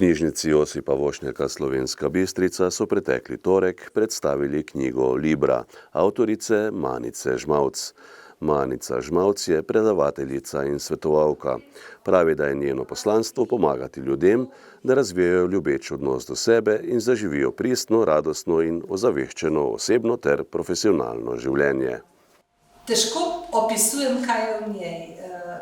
knjižnici Josipa Vošnjaka Slovenska Bistrica so pretekli torek predstavili knjigo Libra, avtorice Manice Žmavc. Manica Žmavc je predavateljica in svetovalka. Pravi, da je njeno poslanstvo pomagati ljudem, da razvijajo ljubeč odnos do sebe in zaživijo pristno, radostno in ozaveščeno osebno ter profesionalno življenje. Težko opisujem, kaj je v njej,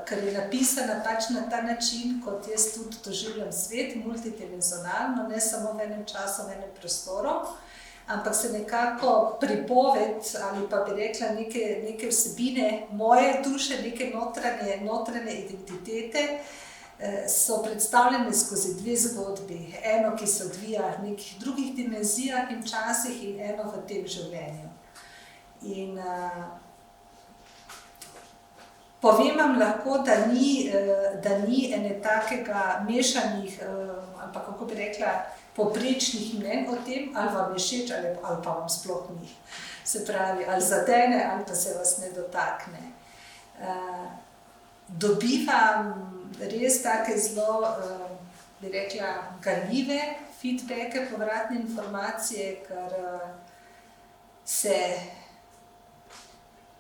ker je napisana pač na ta način, kot jaz tudi doživljam svet, multidimenzionalno, ne samo v enem času, v enem prostoru, ampak se nekako pripoved ali pa bi rekla neke vsebine moje duše, neke notranje identitete, so predstavljene skozi dve zgodbi. Eno, ki se odvija v nekih drugih dimenzijah in časih, in eno v tem življenju. In povem vam lahko, da ni ene takega mešanih, ali pa kako bi rekla, povprečnih mnenj o tem, ali vam je všeč ali pa vam sploh ni. Se pravi, ali zadene, ali pa se vas ne dotakne. Dobivam res take zelo, bi rekla, ganljive feedbacke, povratne informacije, ker se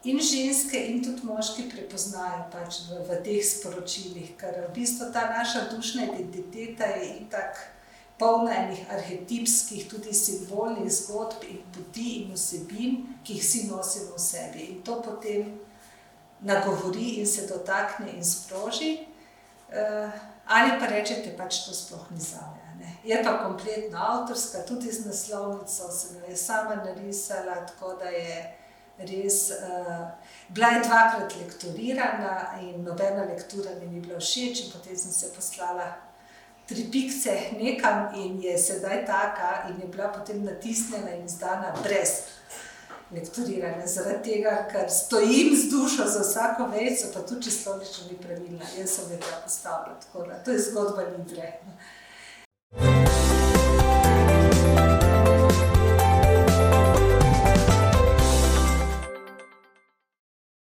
in ženske in tudi moški prepoznajo pač v teh sporočilih, ker v bistvu ta naša dušna identiteta je itak polna enih arhetipskih, tudi simbolnih zgodb in poti in vsebin, ki jih vsi nosimo v sebi. In to potem nagovori in se dotakne in sproži, ali pa rečete, pač to sploh ni zame. Je pa kompletno avtorska, tudi z naslovnico sem jo sama narisala, tako da je res, bila je dvakrat lektorirana in nobena lektura mi ni bila všeč in potem sem se poslala 3 pikce nekam in je sedaj taka in je bila potem natisnjena in izdana brez lektoriranja. Zaradi tega, ker stojim z dušo za vsako vejico, pa tudi časovnično ni pravilna. Jaz sem jo tja postavila, tako da to je zgodba Libre.